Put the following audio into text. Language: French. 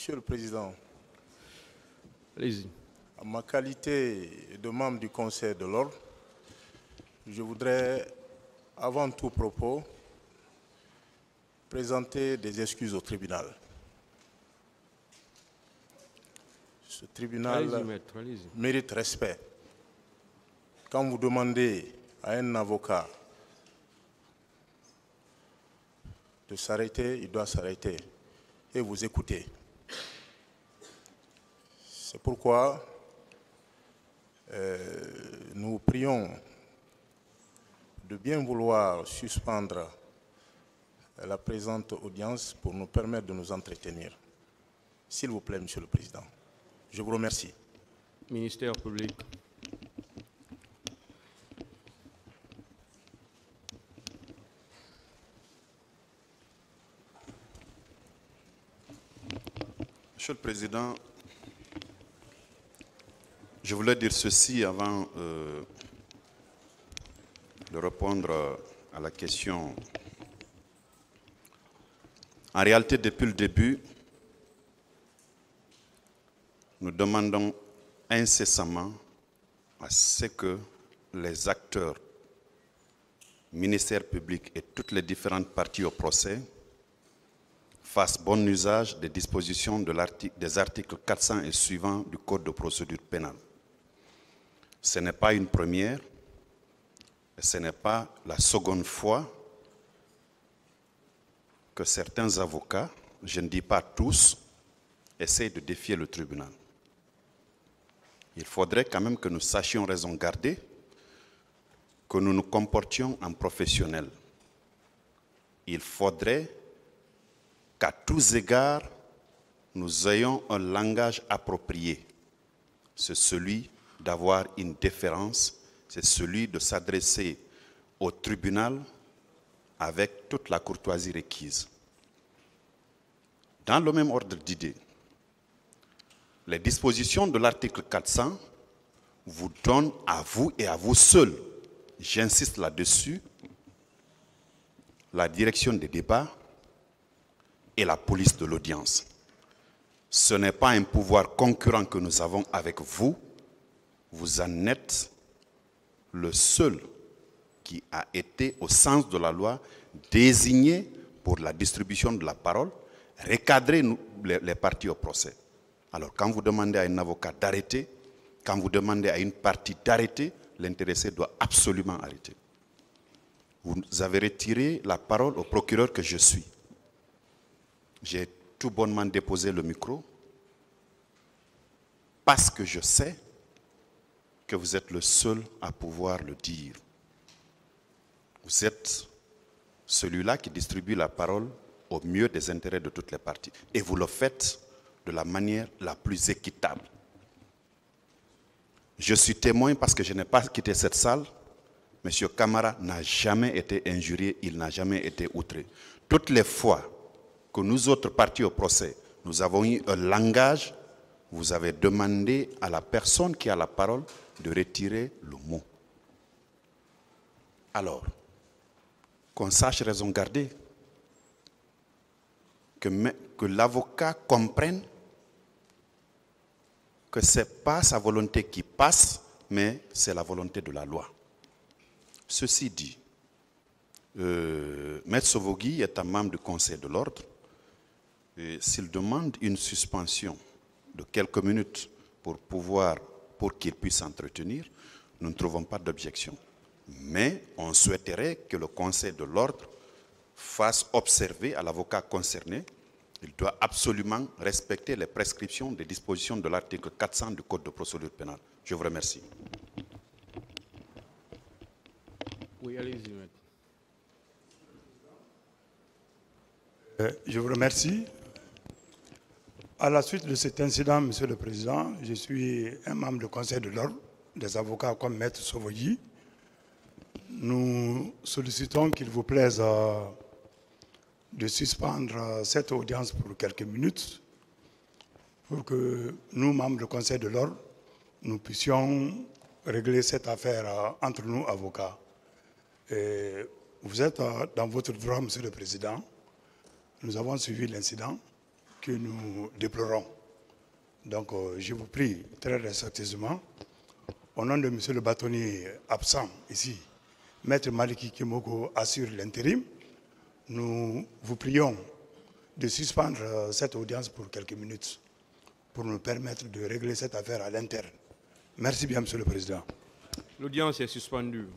Monsieur le Président, Allez-y. en ma qualité de membre du Conseil de l'Ordre, je voudrais, avant tout propos, présenter des excuses au tribunal. Ce tribunal Allez-y, maître, allez-y. mérite respect. Quand vous demandez à un avocat de s'arrêter, il doit s'arrêter et vous écouter. C'est pourquoi nous prions de bien vouloir suspendre la présente audience pour nous permettre de nous entretenir. S'il vous plaît, Monsieur le Président. Je vous remercie. Ministère public. Monsieur le Président, je voulais dire ceci avant de répondre à la question. En réalité, depuis le début, nous demandons incessamment à ce que les acteurs, ministère public et toutes les différentes parties au procès fassent bon usage des dispositions des articles 400 et suivants du Code de procédure pénale. Ce n'est pas une première, et ce n'est pas la seconde fois que certains avocats, je ne dis pas tous, essayent de défier le tribunal. Il faudrait quand même que nous sachions raison garder, que nous nous comportions en professionnels. Il faudrait qu'à tous égards, nous ayons un langage approprié. C'est celui d'avoir une déférence, c'est celui de s'adresser au tribunal avec toute la courtoisie requise. Dans le même ordre d'idées, les dispositions de l'article 400 vous donnent à vous et à vous seuls, j'insiste là-dessus, la direction des débats et la police de l'audience. Ce n'est pas un pouvoir concurrent que nous avons avec vous. Vous en êtes le seul qui a été, au sens de la loi, désigné pour la distribution de la parole, recadrer les parties au procès. Alors, quand vous demandez à un avocat d'arrêter, quand vous demandez à une partie d'arrêter, l'intéressé doit absolument arrêter. Vous avez retiré la parole au procureur que je suis. J'ai tout bonnement déposé le micro parce que je sais que vous êtes le seul à pouvoir le dire. Vous êtes celui-là qui distribue la parole au mieux des intérêts de toutes les parties. Et vous le faites de la manière la plus équitable. Je suis témoin parce que je n'ai pas quitté cette salle. Monsieur Camara n'a jamais été injurié, il n'a jamais été outré. Toutes les fois que nous autres partis au procès, nous avons eu un langage, vous avez demandé à la personne qui a la parole de retirer le mot. Alors, qu'on sache raison garder, que l'avocat comprenne que ce n'est pas sa volonté qui passe, mais c'est la volonté de la loi. Ceci dit, Maître Sovogui est un membre du Conseil de l'Ordre. S'il demande une suspension de quelques minutes pour qu'il puisse s'entretenir, nous ne trouvons pas d'objection. Mais on souhaiterait que le Conseil de l'Ordre fasse observer à l'avocat concerné, il doit absolument respecter les prescriptions des dispositions de l'article 400 du Code de procédure pénale. Je vous remercie. Oui, allez-y, maître. Je vous remercie. À la suite de cet incident, Monsieur le Président, je suis un membre du Conseil de l'Ordre, des avocats comme Maître Sovogui. Nous sollicitons qu'il vous plaise de suspendre cette audience pour quelques minutes pour que nous, membres du Conseil de l'Ordre, nous puissions régler cette affaire entre nous, avocats. Et vous êtes dans votre droit, Monsieur le Président. Nous avons suivi l'incident. que nous déplorons. Donc, je vous prie très respectueusement, au nom de M. le bâtonnier absent ici, Maître Maliki Kimoko assure l'intérim, nous vous prions de suspendre cette audience pour quelques minutes pour nous permettre de régler cette affaire à l'interne. Merci bien, Monsieur le Président. L'audience est suspendue.